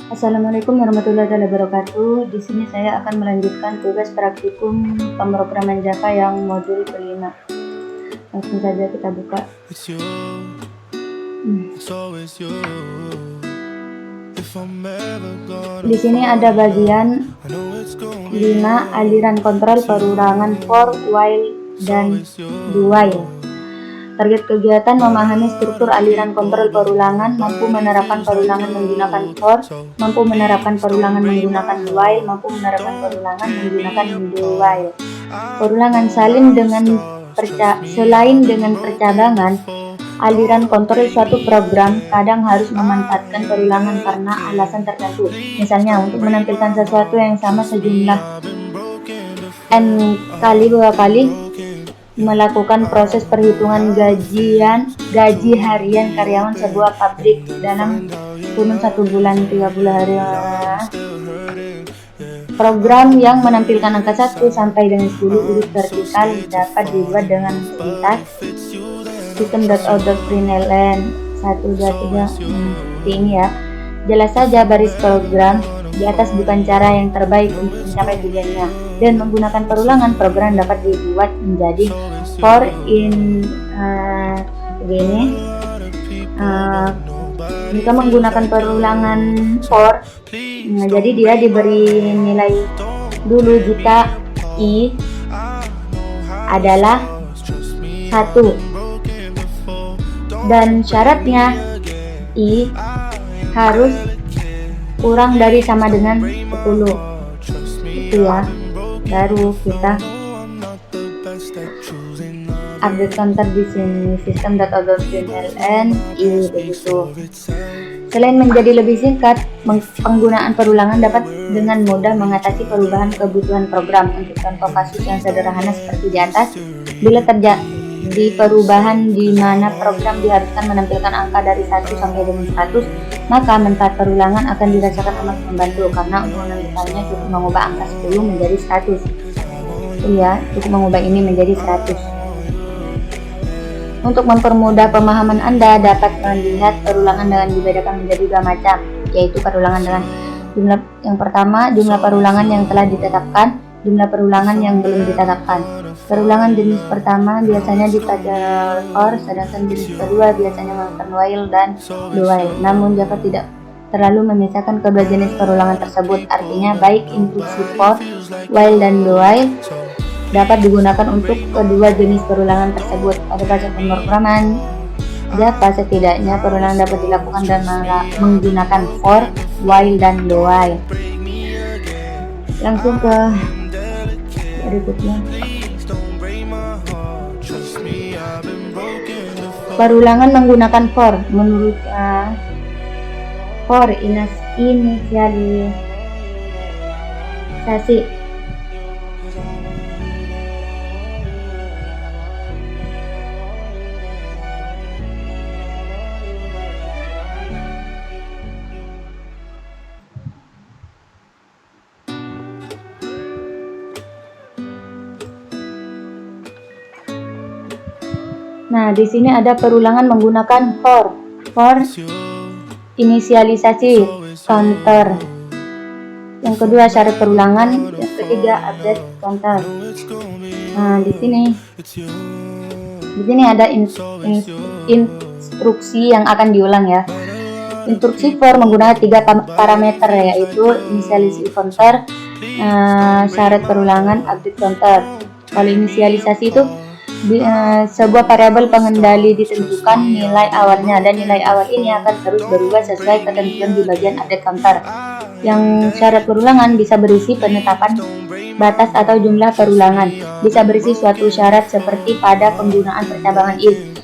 Assalamualaikum warahmatullahi wabarakatuh. Di sini saya akan melanjutkan tugas praktikum pemrograman Java yang modul kelima. Langsung saja kita buka. Di sini ada bagian 5 aliran kontrol perulangan for, while, dan do while. Target kegiatan memahami struktur aliran kontrol perulangan, mampu menerapkan perulangan menggunakan for, mampu menerapkan perulangan menggunakan while, mampu menerapkan perulangan menggunakan do while. Perulangan selain dengan percabangan, aliran kontrol suatu program kadang harus memanfaatkan perulangan karena alasan tertentu. Misalnya untuk menampilkan sesuatu yang sama sejumlah n kali melakukan proses perhitungan gaji harian karyawan sebuah pabrik dalam kurun 1 bulan 30 hari. Program yang menampilkan angka 1 sampai dengan 10 urut vertikal dapat dibuat dengan sintaks system.out.println 1.3 ini ya. Jelas saja baris program di atas bukan cara yang terbaik untuk mencapai tujuannya, dan menggunakan perulangan program dapat dibuat menjadi for in begini. Jika menggunakan perulangan for, jadi dia diberi nilai dulu jika i adalah 1 dan syaratnya i harus kurang dari sama dengan 10 itu ya, baru kita update counter di sini system.out.println i begitu. Selain menjadi lebih singkat, penggunaan perulangan dapat dengan mudah mengatasi perubahan kebutuhan program. Untuk contoh kasus yang sederhana seperti di atas, bila terjadi perubahan di mana program diharuskan menampilkan angka dari 1 sampai dengan 100, maka manfaat perulangan akan dirasakan amat membantu karena untuk menentukannya cukup mengubah angka 10 menjadi 100. Iya, cukup mengubah ini menjadi 100. Untuk mempermudah pemahaman Anda dapat melihat perulangan dengan dibedakan menjadi 2 macam, yaitu perulangan dengan jumlah yang pertama, jumlah perulangan yang telah ditetapkan, jumlah perulangan yang belum ditetapkan. Perulangan jenis pertama biasanya dipelajari for, sedangkan jenis kedua biasanya menggunakan while dan do while. Namun Java tidak terlalu memisahkan kedua jenis perulangan tersebut, artinya baik instruksi for, while, dan do while dapat digunakan untuk kedua jenis perulangan tersebut. Pada bahasa pemrograman Java, setidaknya perulangan dapat dilakukan dan menggunakan for, while, dan do while. Langsung ke berikutnya. Perulangan menggunakan for. Menurut for inisialisasi. Nah, di sini ada perulangan menggunakan for inisialisasi counter. Yang kedua syarat perulangan, yang ketiga update counter. Nah, di sini ada instruksi yang akan diulang ya. Instruksi for menggunakan 3 parameter, yaitu inisialisasi counter, syarat perulangan, update counter. Kalau inisialisasi itu sebuah variabel pengendali ditentukan nilai awalnya, dan nilai awal ini akan terus berubah sesuai ketentuan di bagian update counter. Yang syarat perulangan bisa berisi penetapan batas atau jumlah perulangan, bisa berisi suatu syarat seperti pada penggunaan percabangan if.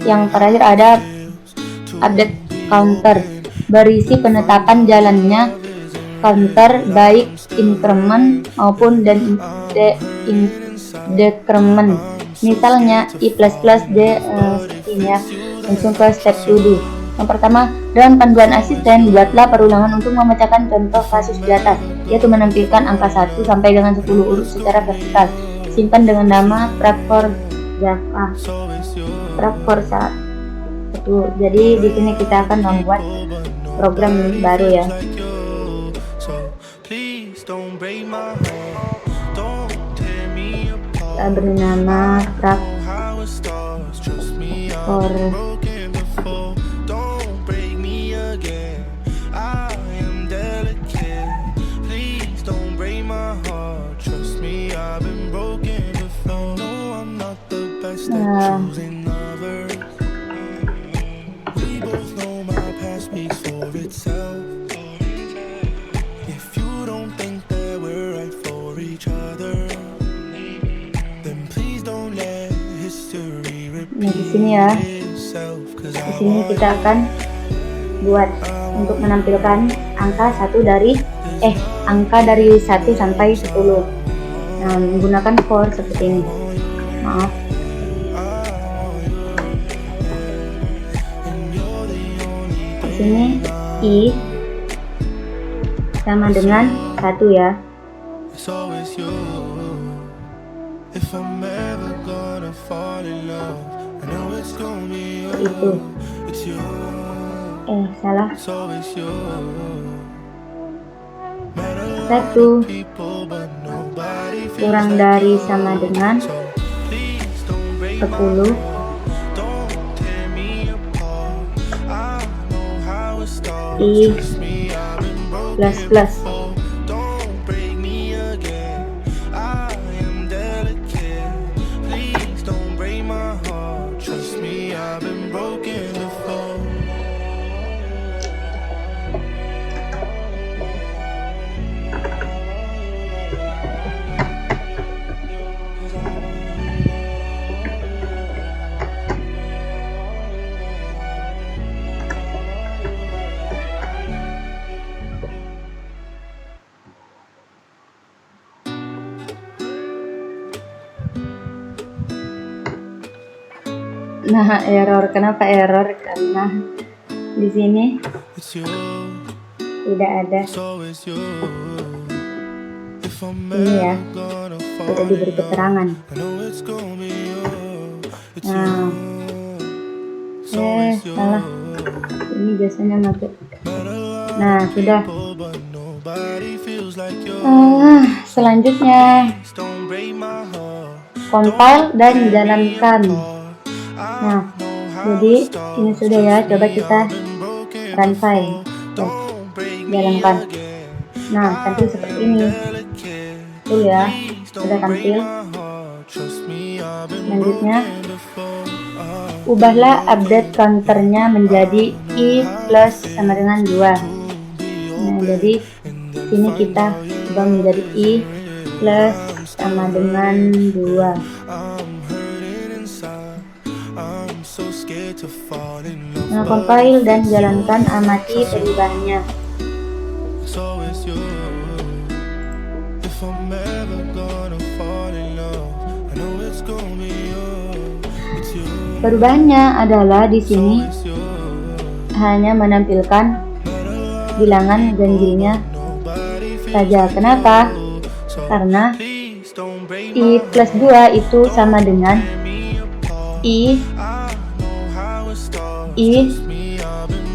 Yang terakhir ada update counter, berisi penetapan jalannya counter baik increment maupun decrement. Misalnya i++ d sepertinya. Langsung ke step to do. Yang pertama, dalam panduan asisten buatlah perulangan untuk memecahkan contoh kasus di atas, yaitu menampilkan angka 1 sampai dengan 10 urut secara vertikal. Simpan dengan nama Prac for Java. Prac for satu. Jadi di sini kita akan membuat program baru ya. Kita beri nama track for nah di sini ya. Di sini kita akan buat untuk menampilkan angka angka dari 1 sampai 10. Nah, menggunakan for seperti ini. Maaf. Di sini I sama dengan 1 ya. Itu salah. 1 kurang dari sama dengan 10 I plus plus. Nah, error. Kenapa error? Karena di sini tidak ada ini ya, tidak diberi keterangan. Nah, salah. Ini biasanya mati. Nah, sudah. Selanjutnya compile dan jalankan. Nah, jadi ini sudah ya, coba kita run file ya, jalankan. Nah, tampil seperti ini. Tuh ya, sudah tampil. Selanjutnya ubahlah update counternya menjadi I plus sama dengan 2. Nah, jadi sini kita ubah menjadi I plus sama dengan 2. Nah, compile dan jalankan, amati perubahannya. Perubahannya adalah di sini hanya menampilkan bilangan ganjilnya saja. Kenapa? Karena I plus 2 itu sama dengan I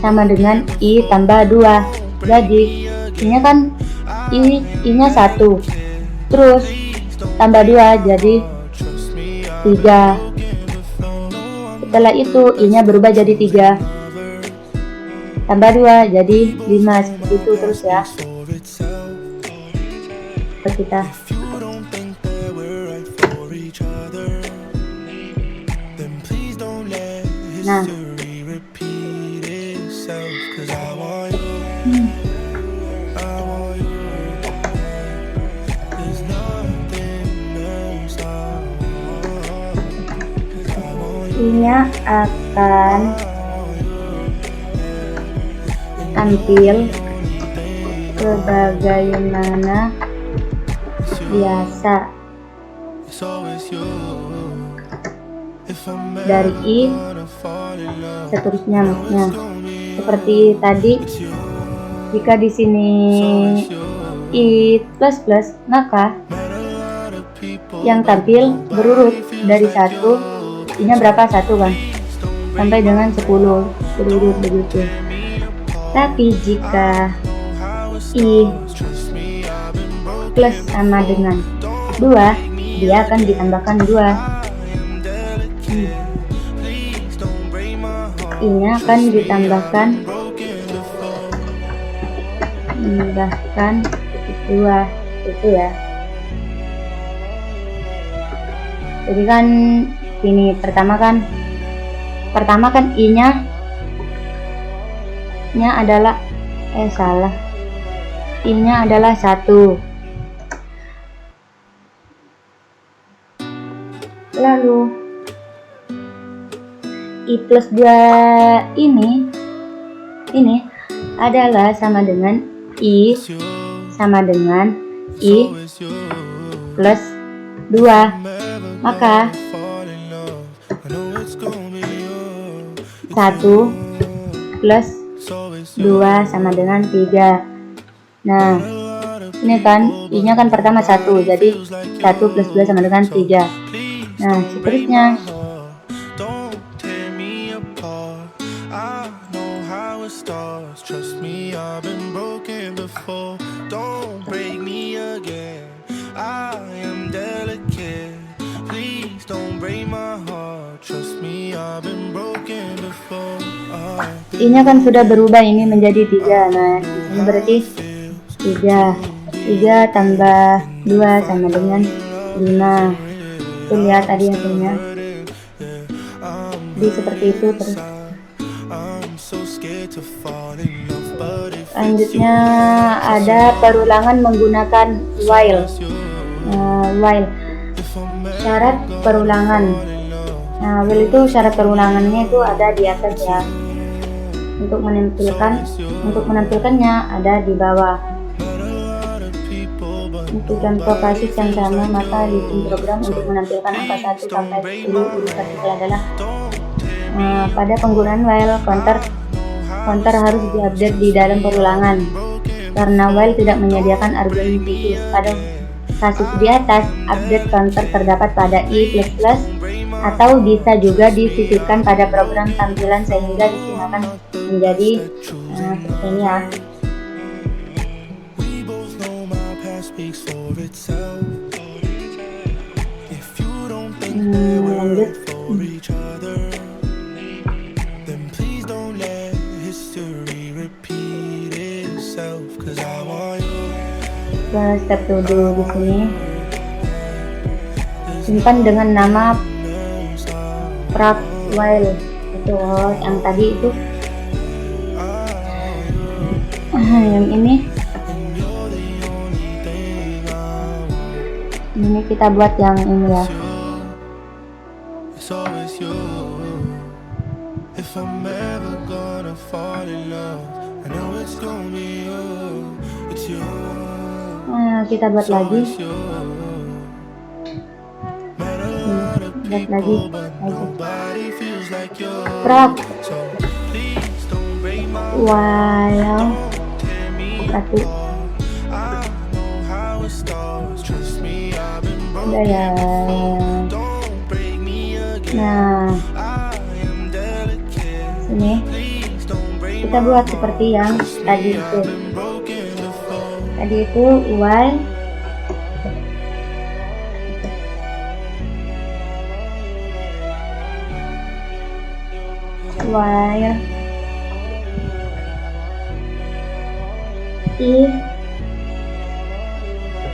sama dengan I tambah 2. Jadi ini kan I-nya 1, terus tambah 2 jadi 3. Setelah itu I-nya berubah jadi 3, tambah 2 jadi 5. Seperti itu terus ya. Kita nah, I-nya akan tampil sebagaimana biasa dari I seterusnya, maksudnya seperti tadi. Jika di sini I plus plus, maka yang tampil berurut dari 1, I-nya berapa? 1 kan. sampai dengan 10 berurut begitu. Tapi jika I plus sama dengan 2, dia akan ditambahkan 2. I-nya akan ditambahkan 2 itu ya. Jadi kan ini pertama kan I-nya adalah I-nya adalah 1. Lalu I plus 2 ini adalah sama dengan I plus 2. Maka 1 plus 2 sama dengan 3. Nah, ini kan I-nya kan pertama 1, jadi 1 plus 2 sama dengan 3. Nah, seterusnya I-nya kan sudah berubah ini menjadi 3. Nah, ini berarti 3 tambah 2 sama dengan 5. Itu lihat tadi hasilnya. Jadi seperti itu terus. Selanjutnya ada perulangan menggunakan while. Syarat perulangan. Nah, while itu syarat perulangannya itu ada di atas ya. Untuk menampilkannya ada di bawah. Untuk contoh kasus yang sama, maka listing program untuk menampilkan angka 1 sampai 10 urut partikel adalah pada penggunaan while counter harus diupdate di dalam perulangan karena while tidak menyediakan argumen khusus. Pada kasus di atas, update counter terdapat pada I++ atau bisa juga disisipkan pada program tampilan sehingga digunakan menjadi seperti ini ya. Lanjut. Step 7 di sini. Simpan dengan nama prop while itu yang tadi itu. Yang ini kita buat yang ini ya. Nah, kita buat lagi. Prop while 1. Udah ya. Nah, sini kita buat seperti yang tadi itu. While I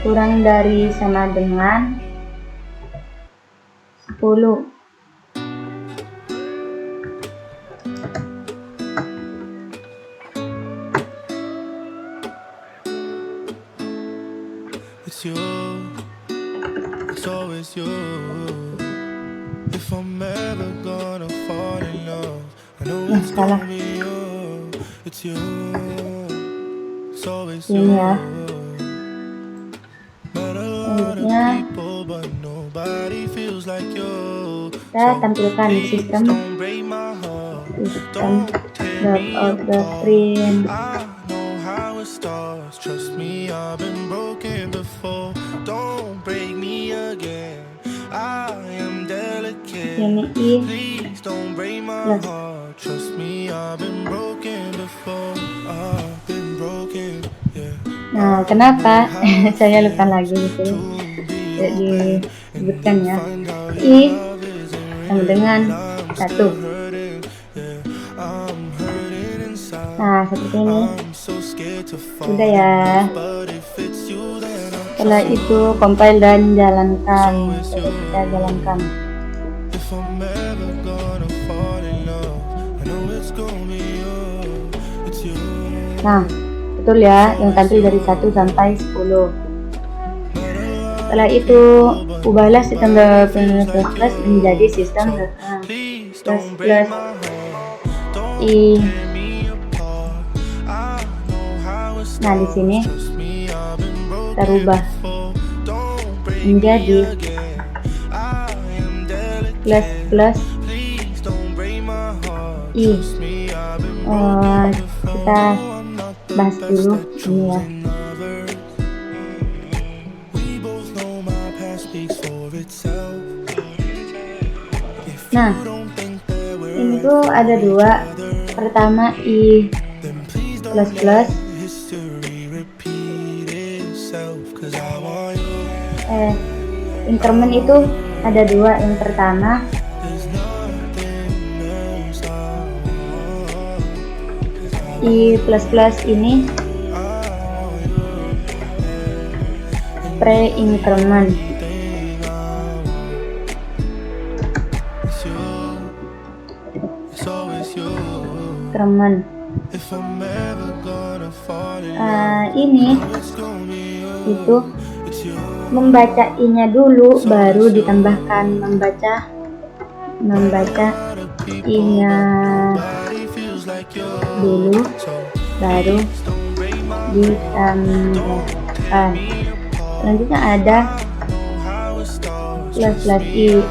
kurang dari sama dengan 10. It's you, it's always you. If I'm ever gonna fall in love, I know it's gonna be you. It's you, it's always you. Selanjutnya kita tampilkan sistem out the screen. Trust me, I've been broken before. Don't break me again. I am delicate. Sini I Please don't break my plus. heart. Trust me, I've been broken before. I've been broken, yeah. Nah, kenapa saya lupa lagi gitu tidak disebutkan ya. I sama dengan 1. Nah, seperti ini. Sudah ya. Setelah itu compile dan jalankan. Coba kita jalankan. Nah, betul ya, yang tampil dari 1 sampai 10. Setelah itu ubahlah sistem plus menjadi sistem plus I. Nah, di sini kita rubah menjadi plus I. Kita bahas dulu ini ya. Nah, ini tuh ada 2. Pertama I plus increment itu ada 2. Yang pertama I plus ini pre-increment. Ini itu membaca I-nya dulu baru ditambahkan membaca I-nya dulu baru ditambahkan. Selanjutnya ada plus I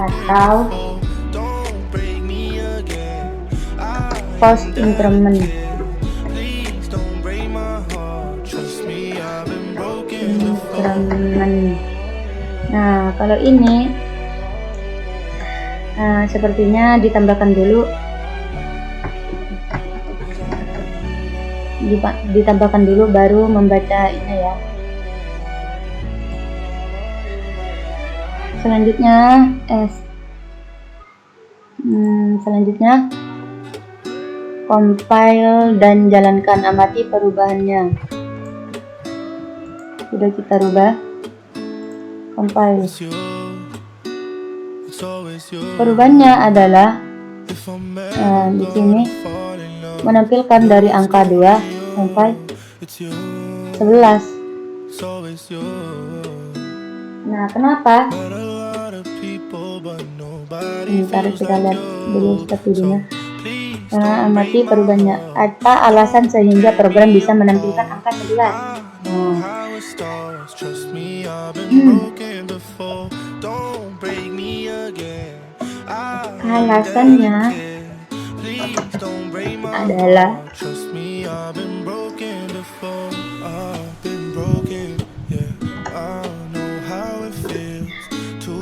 atau post increment. Nah, kalau ini sepertinya ditambahkan dulu baru membaca ini ya. Selanjutnya compile dan jalankan, amati perubahannya. Sudah kita rubah, compile. Perubahannya adalah di sini menampilkan dari angka 2 sampai 11. Nah, kenapa? Ntar kita lihat dulu strategi-nya. Amati perubahannya. Apa alasan sehingga program bisa menampilkan angka 11? Alasannya adalah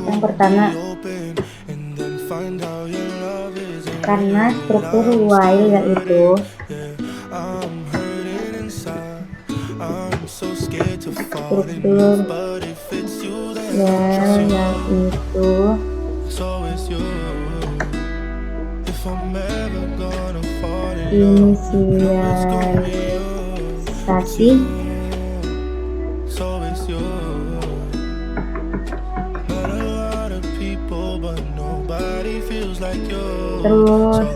yang pertama, karena struktur while yaitu inisialisasi terus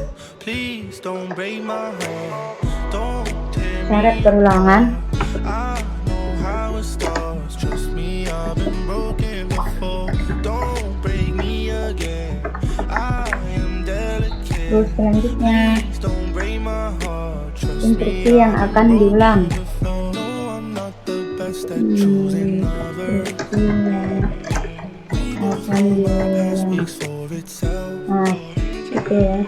syarat perulangan terus selanjutnya instruksi yang akan diulang. Nah, oke, yang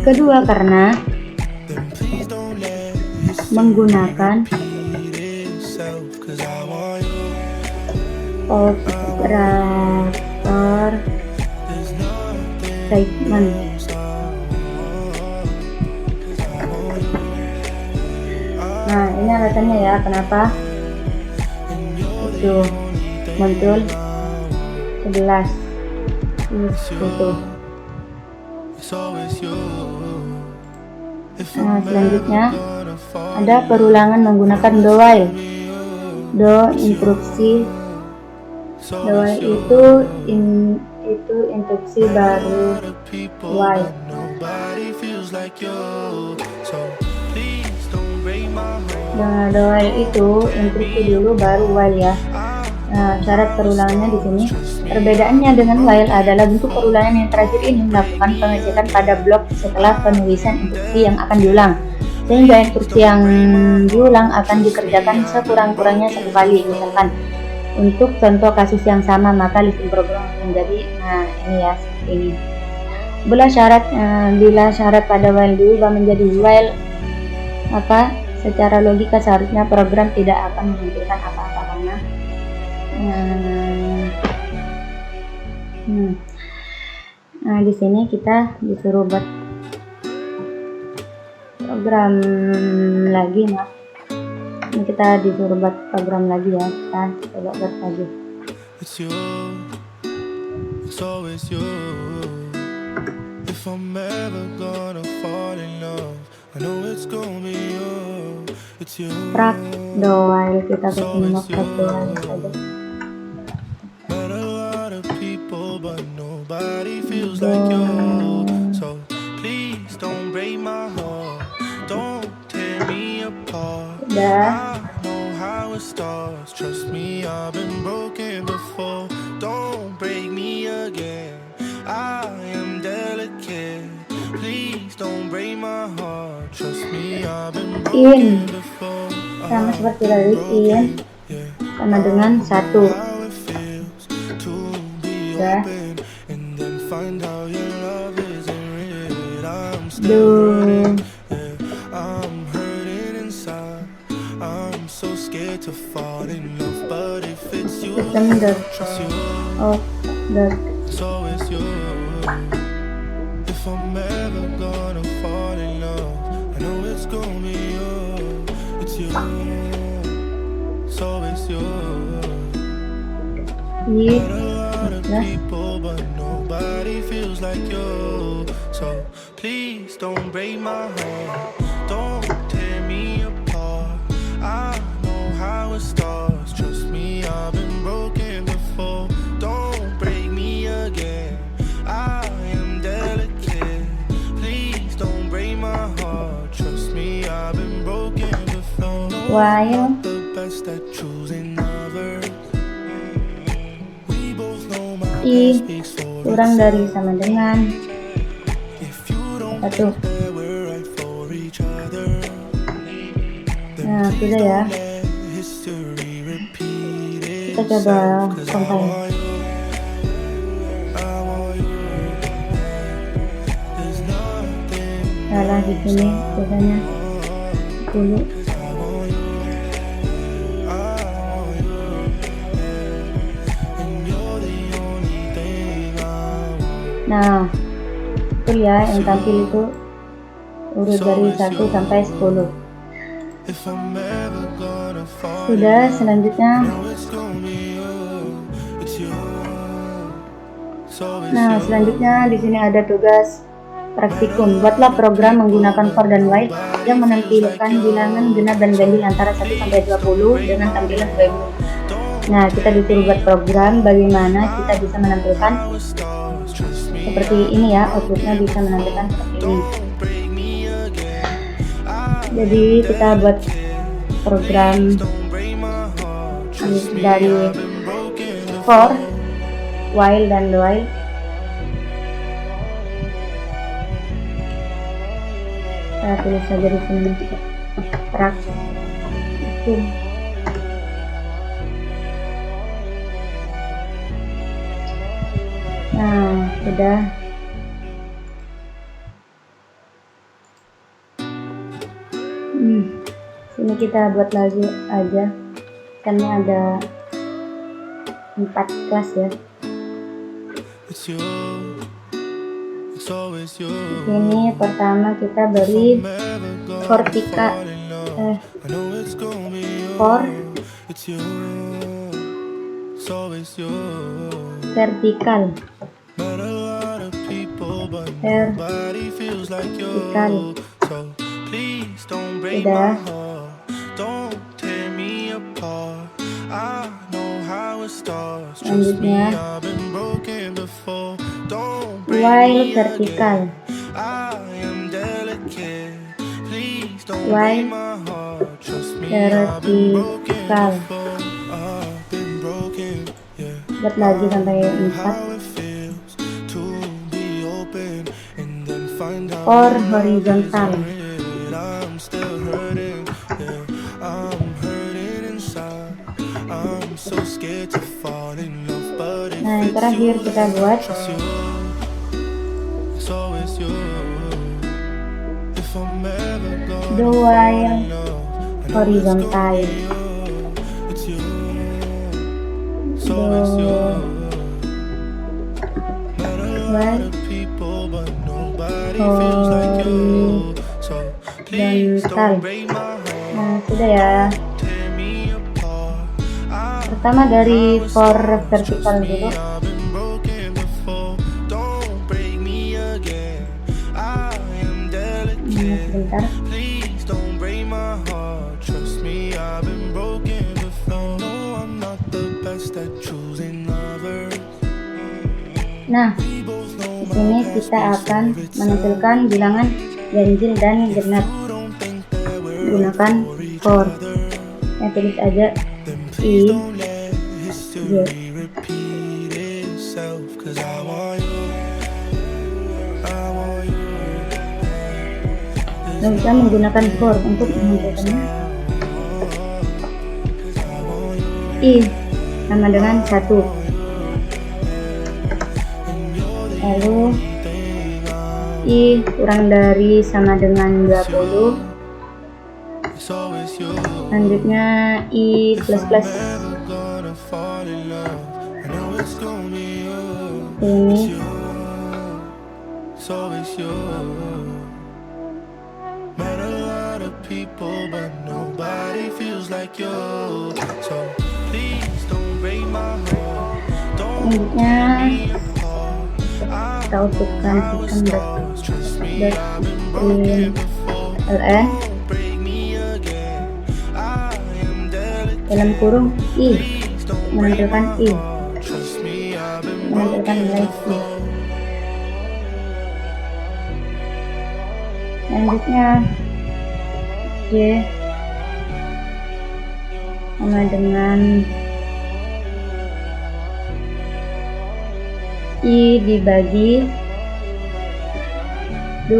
kedua karena menggunakan operator statement. Nah, ini alasannya ya kenapa itu muncul 11 itu. Nah, selanjutnya ada perulangan menggunakan do while. Do instruksi do while itu instruksi baru while. Nah, do while itu instruksi dulu baru while ya. Nah, syarat perulangannya di sini. Perbedaannya dengan while adalah bentuk perulangan yang terakhir ini melakukan pengecekan pada blok setelah penulisan instruksi yang akan diulang, sehingga instruksi yang diulang akan dikerjakan sekurang-kurangnya satu kali. Misalkan untuk contoh kasus yang sama, maka listing program menjadi ini ya, seperti ini. Bila syarat pada while diubah menjadi while, maka secara logika seharusnya program tidak akan menampilkan apa-apa karena nah, di sini kita disuruh buat program lagi, maaf. Ini kita disuruh buat program lagi ya. Kita coba buat lagi. It's you, it's always you. If I'm ever gonna fall in love, I know it's gonna be you. It's you. Track do while, kita kesini mau track do while saja. Met a lot of people, but nobody feels like you. So please don't break my heart, don't tear me apart. Udah. I know how it starts. Trust me, I've been broken before. Don't break me again. I am delicate. Please don't break my heart. Trust me, I've been broken before. Sama seperti tadi, in sama dengan satu. How it feels to be Udah. open and then find out your love isn't real. I'm Do still I'm hurting inside. I'm so scared to fall in love, but if it's you, system the trust you. of the It's always you. If I'm ever gonna fall in love, I know it's gonna be you. It's you. It's always you. i Met a lot of people, but nobody feels like you. So please don't break my heart, don't tear me apart. I know how it starts. Trust me, I've been broken before. Don't break me again. I am delicate. Please don't break my heart. Trust me, I've been broken before. while The best at choosing others. We both know my i past speaks for kurang dari sama dengan if you don't satu. care we're right for each other. Nah, sudah ya. Let history repeat Kita coba itself. 'Cause I compile. want you. I want you. There's nothing Salah di sini biasanya 10. I want you. I want you. And you're the only thing I want. Nah, itu ya yang tampil itu urut dari 1 sampai 10. If I'm ever gonna fall, Sudah, selanjutnya. know it's gonna be you. It's you. So it's Nah, selanjutnya di sini ada tugas praktikum. Buatlah program menggunakan for dan while yang menampilkan bilangan genap dan ganjil antara 1 sampai 20 dengan tampilan webmu. Nah, kita disuruh buat program bagaimana kita bisa menampilkan how it starts. Trust me, seperti ini ya, outputnya bisa menampilkan seperti ini. don't break me again. Jadi kita buat program Don't break my heart. Trust me, dari I've been broken for, while dan while. Saya tulis saja di sini praktikum. Nah, sudah. Sini kita buat lagi aja, karena ada 4 kelas ya. It's you, it's always you. Ini pertama kita beri vertikal, I know it's gonna be you. It's you, it's always you. vertikal, Met a lot of people, but nobody feels like you. So please don't break my heart, don't tear me apart. I know how it starts. Trust me, I've been broken before. Don't break me vertikal, I am delicate. Please don't while break my heart. Trust me, I've been broken vertikal. before. I've been broken, yeah. Buat lagi sampai 4. How it feels to be open and then find out Or horizontal. I'm still hurting, yeah. I'm hurting inside. I'm so scared to fall in love, but if Nah, yang it's terakhir you, kita buat it's you. It's always you. If I'm ever gonna do fall while in love, I know it's horizontal. gonna be you. It's you. It's always you. Met a lot of people, but nobody feels like you. So please don't break my heart. Nah, sudah ya. Tear me apart. Pertama dari for vertikal dulu. I've been broken before. Don't break me again. I am delicate. Sebentar. Please don't break my heart. Trust me, I've been broken before. No, I'm not the best at choosing lovers. Nah, di sini kita akan menampilkan bilangan ganjil dan genap. Gunakan for. Ya, tulis aja I, J. Nah, bisa menggunakan for untuk menampilkannya. I sama dengan 1. Lalu I kurang dari sama dengan 20. Selanjutnya I plus plus. Ini selanjutnya kita untukkan sistem ln dalam kurung I menampilkan I menampilkan nilai I. Selanjutnya J sama dengan I dibagi 2.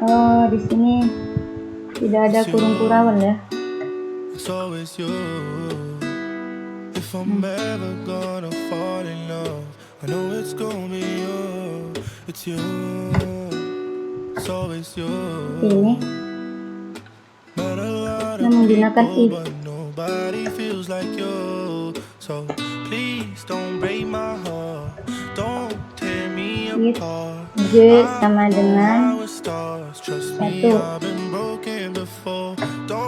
Oh, di sini tidak ada kurung kurawal ya. It's always you. If I'm ever gonna fall in love, I know it's gonna be you. It's you. It's always you. Ini yang menggunakan I. But nobody feels like you. So please don't break my heart. Don't tear me apart. J sama dengan 1.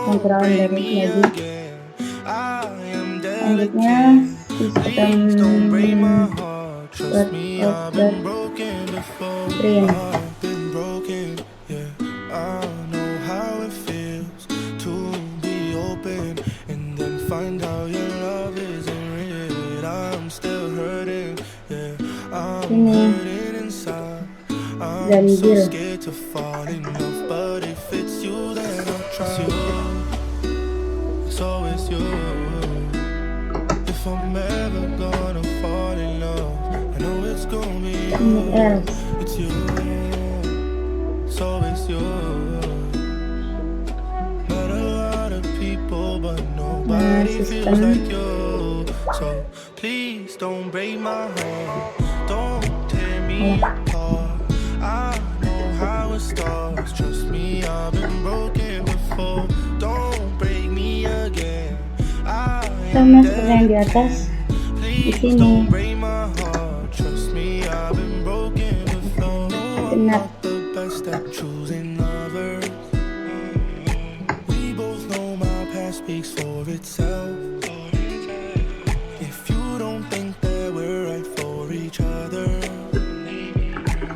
Yang kurang dari lagi. Selanjutnya sistem print. Ini ganjil. Ini L. Nah, sistem Please don't break my heart. Don't tear me apart. it starts. Trust me, I've been broken before. Don't break me again. I Sama am seperti yang di atas di Please sini. don't break my heart. Trust me, I've been broken before. No, I'm Genap. not the best at choosing lovers. We both know my past speaks for itself. If you don't think that we're right for each other,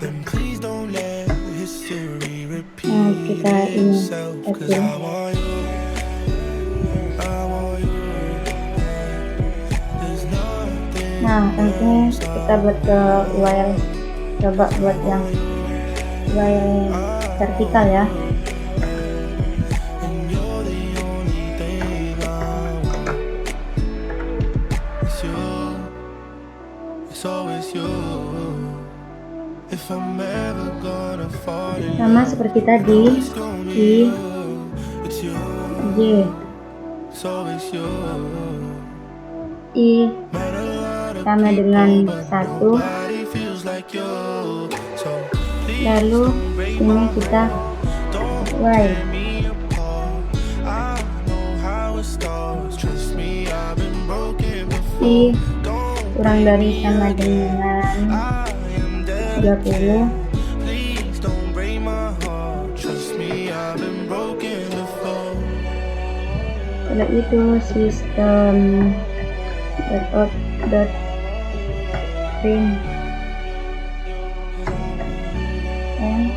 then please don't let history repeat Kita ini itself. 'Cause I want you, I want you. There's nothing Nah, langsung kita buat ke wire, coba buat yang wire vertikal ya. and you're the only thing I want. It's you, it's always you. If I'm ever gonna fall in Sama seperti tadi it's gonna di be you. It's you, J, it's always you. I Met a lot of sama dengan 1, body feels like you. So please lalu don't break sini my kita Don't Y, tear me apart. I know how it starts. Trust me, I've been broken before. I Don't kurang dari sama dengan I am 30. dead. Please don't break my heart. Trust me, I've been broken before. Setelah itu sistem dot print and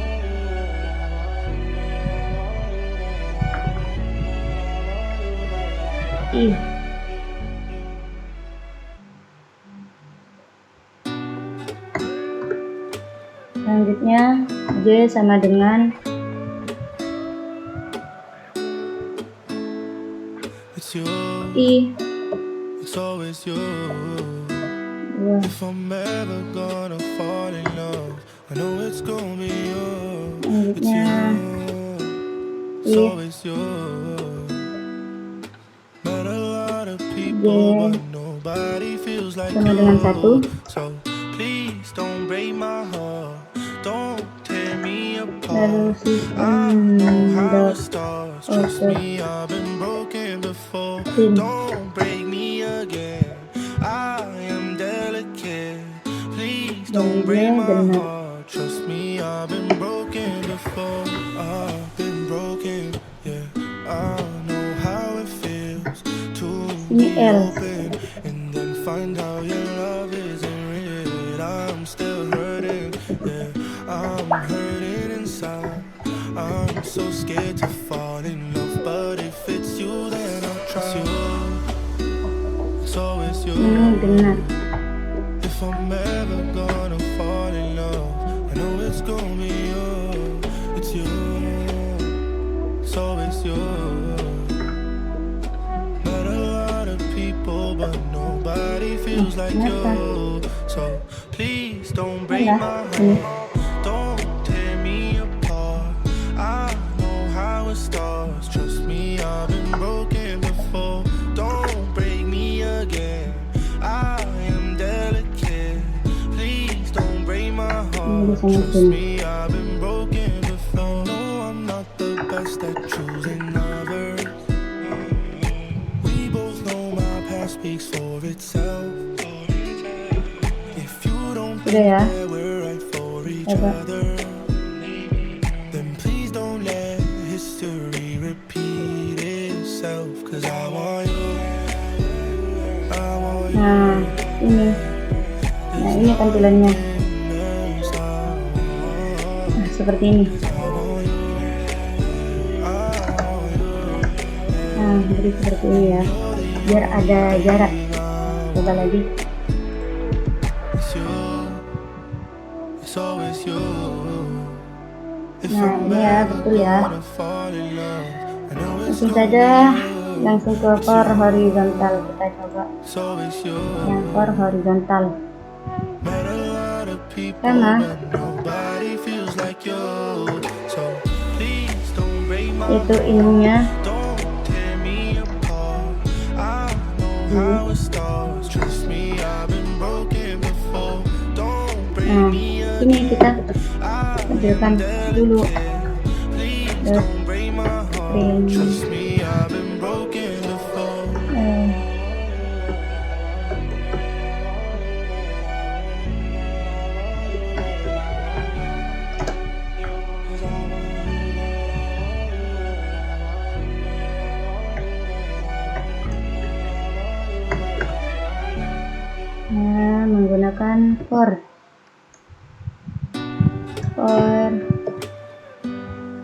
I. Selanjutnya J sama dengan It's you, I. it's always you. Ya, If I'm ever gonna fall in love, I know it's gonna be you. It's selanjutnya you, it's I. always you. Met a lot of people, but nobody feels like Sama dengan 1. you. So please don't break my heart, don't tear me Lalu apart. I sistem know how it dot starts. Trust auto me, I've been broken before. print. Don't break me again. I am delicate. Please don't break Jadinya my genap. heart. Trust me, I've been broken before. I've been broken. Yeah, I know how it feels to Ini be L. open and then find out your love isn't real. I'm still hurting. Yeah, I'm hurting inside. I'm so scared to fall in love, but if it's you, then I'll trust you. It's always you. Ini genap. If I'm ever gonna fall in love, I know it's gonna be you. It's you. It's always you. Met a lot of people, but nobody feels like you. So please don't break my Ini heart. Don't tear me apart. I know how it starts. Trust me, I've been broken before. Don't break me again. I am delicate. Please don't break my heart. Trust me, I've been broken before. No, I'm not the best at choosing lovers. We both know my past speaks for itself. If you don't udah ya. think we're right for each Coba. other, then please don't let history repeat itself. 'Cause I want you, I want you. Nah, ini. Nah, ini tampilannya. Nah, seperti ini. Nah, jadi seperti ini ya. Biar ada jarak. Coba lagi. It's you, it's always you. If Nah, I'm ini ya, ever betul ya. gonna fall in love, I know it's Langsung gonna saja be you. langsung ke for horizontal. Kita coba It's always you. yang for horizontal. Met a lot of people, Sama. but nobody feels like you. So please don't break my Itu ininya. Don't tear me apart. I know how it starts. Trust me, I've been broken before. Don't break Nah, me ini kita I tampilkan dulu dot trim. Trust me, I've been broken before. Menggunakan for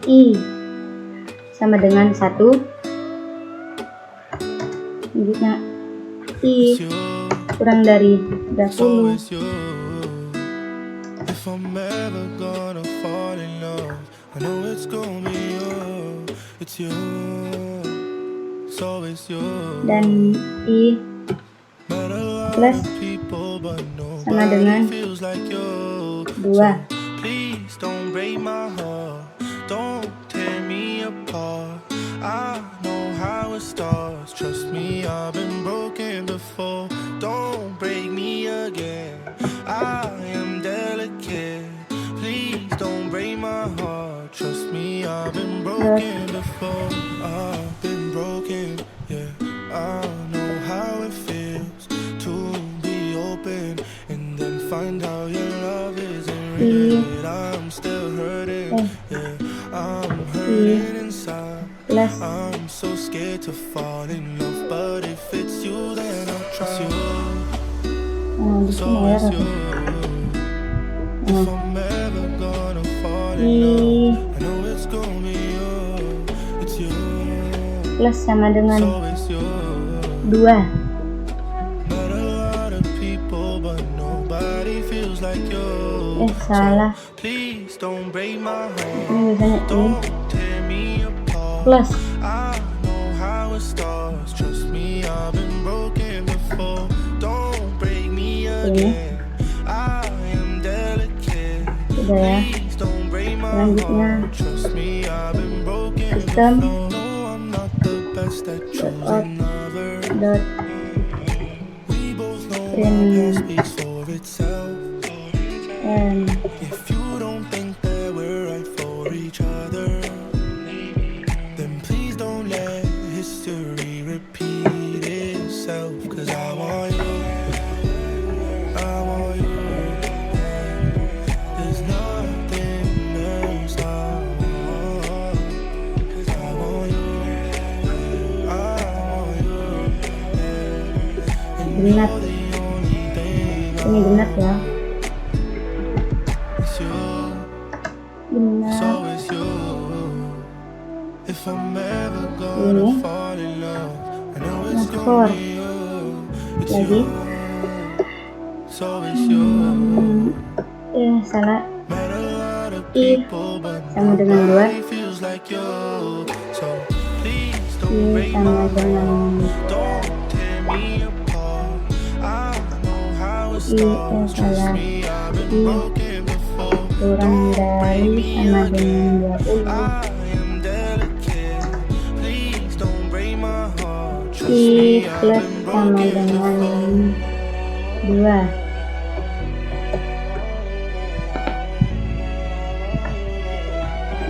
i sama dengan 1, selanjutnya i kurang dari 30. It's you. If I'm ever gonna fall in love, I know it's gonna be you. It's you. It's always you. Dan i Met a lot plus of people, but sama dengan nobody feels like you. 2. Please don't break my heart. Don't tear me apart. I know how it starts. Trust me, I've been broken before. Don't break me again. I am delicate. Please don't break my heart. Trust me, I've been broken before. I've been broken, yeah. I know how it feels to be open and then find out your love isn't real. I'm still hurting, yeah. I'm hurting inside. Plus I'm so scared to fall in love, but if it's you, then I'll trust you. di So sini ya it's you. If I'm ever gonna fall in love, I know it's gonna be you. It's you. plus sama dengan So it's you. 2. Met a lot of people, but nobody feels like you. Salah. Please don't break my heart. Ini biasanya ini Don't tear me apart. plus I know how it starts. Trust me, I've been broken before. Don't break me again. I am delicate. sudah ya. Please don't break my Selanjutnya heart. Trust me, I've been broken sistem before. No, I'm not the best at choosing lovers. dot We both know trim. our past speaks for itself. and If you don't think that we're right for each other, then please don't let history repeat itself. 'Cause I want you, I want you. There's nothing else I want. 'Cause I want you, I want you. And genap. you're the only thing Ini genap ya. it's you. Genap. So it's you. If I'm ever gonna Ini fall in love, I know it's for gonna be you. It's lagi. you. So it's you. Salah. Met a lot of I people, but sama dengan 2. nobody feels like you. So please don't I break sama my dengan heart. Don't tear me apart. I know how it starts. Trust salah. me, I've been broken before. Kurang dari sama dengan 20. I am delicate. Please don't break my heart. Trust I me, I've plus been sama broken dengan before. 2.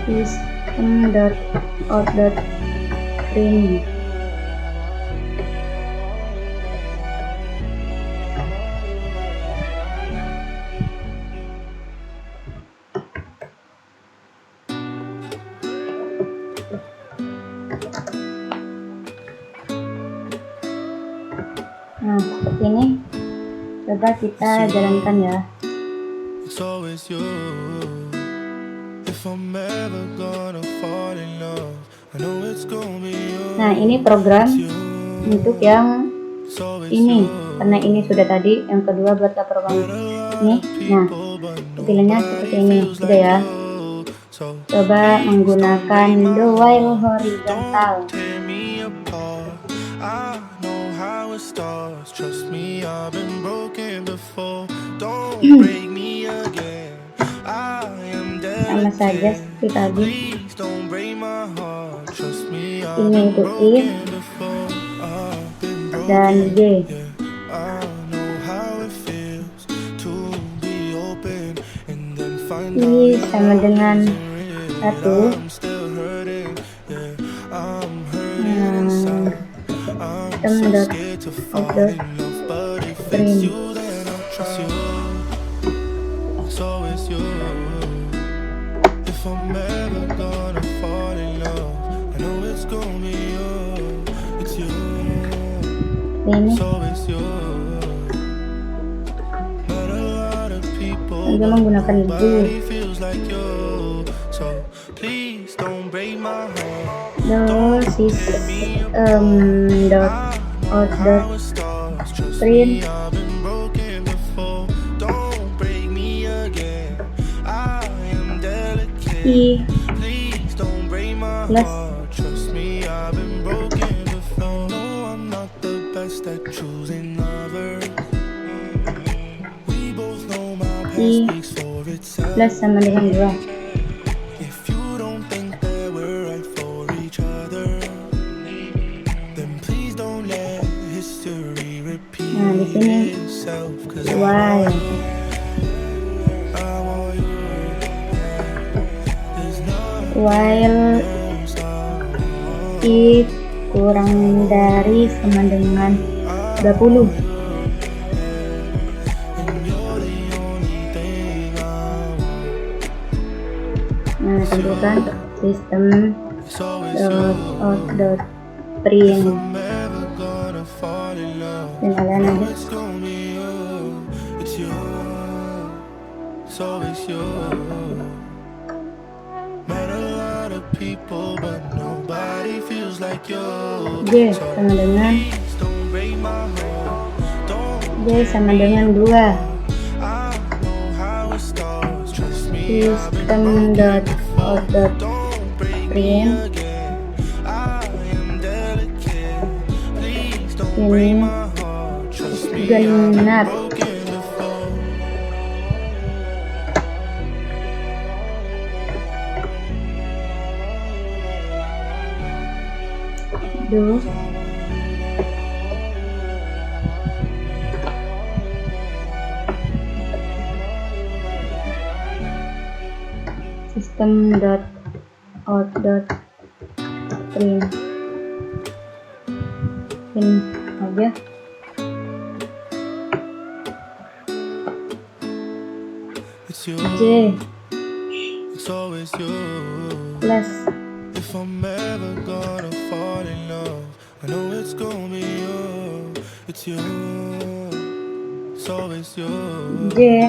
System dot out dot trim. Nah, seperti ini. Coba kita jalankan ya. It's always you. If I'm ever gonna fall in love, I know it's gonna be you. Nah, ini program untuk yang It's always ini, you. karena ini sudah tadi. Yang kedua buat program ini. Nah, pilihannya seperti ini, sudah ya. So Coba menggunakan the while horizontal. tear me apart. I know how it starts. Trust me, I've been broken before. Don't break me again. I am Sama saja delicate. seperti tadi. Please don't break my heart. Trust me, I've Ini been untuk I broken before. I've been dan broken. G. Yeah, I know how it feels to be open and then find I sama dengan 1. System dot out dot print. So it's you. If I'm ever gonna fall in love, I know it's gonna be you. It's you. Ini So it's you. But a lot of people juga menggunakan do. nobody feels like you. So please don't break my heart. Do system dot out dot print. I've been broken before. Don't break me again. I am delicate. I Please don't break my plus heart. Trust me, I've been broken before. No, I'm not the best at choosing lovers. We both know my past I speaks for itself. plus sama dengan 2. If you don't think that we're right for each other, then please don't let history repeat Nah, di sini itself. 'Cause why I want you. There's nothing while else I I kurang dari sama dengan 20. and you're the only thing I want. Nah, tentukan sistem It's always dot you. out dot print. I'm never gonna fall in love. Dan kalian nanti It's gonna be you. It's you. It's always you. Met a lot of people, but nobody feels like you. J sama dengan Please don't break my heart. Don't J sama dengan 2. I know how it starts. Trust me, I've been System dot out dot don't break me print. again. I am delicate. Please don't break Ini my heart. Trust me, I've been genap. broken before. Do system dot out dot print. Ini aja. It's you. J It's always you. plus If I'm ever gonna fall in love, I know it's gonna be you. It's you. It's always you. J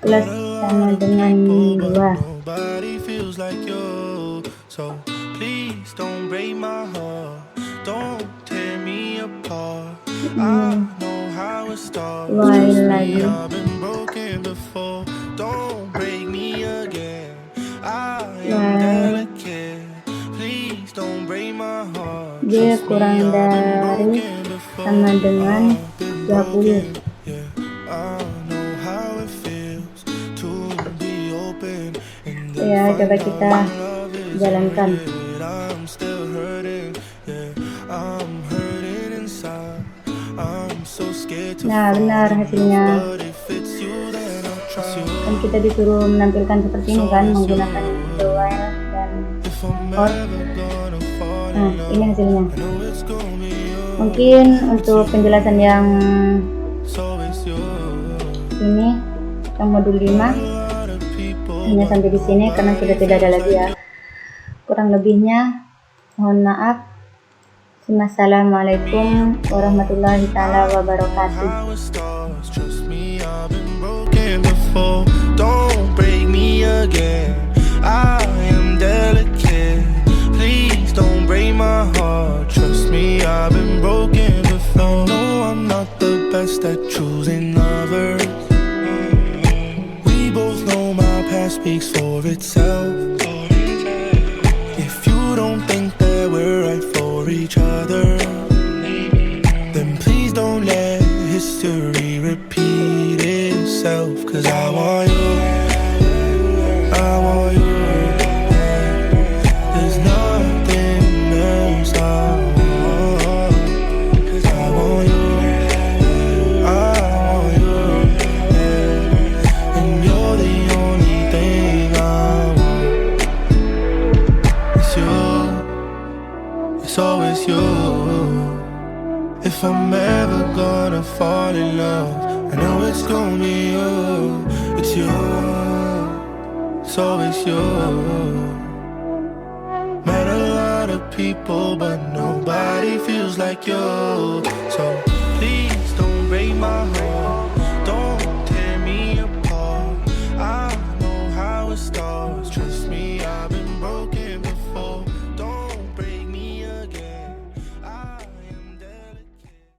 plus sama dengan 2. Nobody feels like you. So please don't break my heart. Don't tear me apart. I know how it starts. Why Trust lagi? me, I've been broken before. Don't break me again. I am Why? delicate. Please don't break my heart. J Trust me, kurang I've been dari broken before. sama dengan I've been 20. broken. Yeah, I know how it feels to be open and then Ya, coba find kita out love is jalankan. red. I'm still hurting. Yeah, I'm hurting inside. I'm so scared to Nah, fall benar in hasilnya. love, but if it's you, then I'll trust you. Kan kita disuruh menampilkan seperti ini kan, menggunakan the while dan If I'm or. ever gonna fall Nah, in love, ini hasilnya. I know it's gonna be you. Mungkin untuk penjelasan yang So it's you. ini, yang modul 5 A lot of people, hanya sampai di sini karena sudah tidak ada lagi ya. Kurang lebihnya mohon maaf. Wassalamualaikum warahmatullahi taala wabarakatuh. how it starts. Trust me, I've been broken before. Don't break me again. I am delicate. Please don't break my heart. Trust me, I've been broken before. No, I'm not the best at choosing lovers. We both know my past speaks for itself. If you don't think that we're right for each other, then please don't let history repeat itself. 'Cause I want you. I want you. There's nothing else I want. 'Cause I want you. I want you. And you're the only If I'm ever gonna fall in love, I know it's gonna be you. It's you, it's always you. Met a lot of people, but nobody feels like you. So please don't break my heart.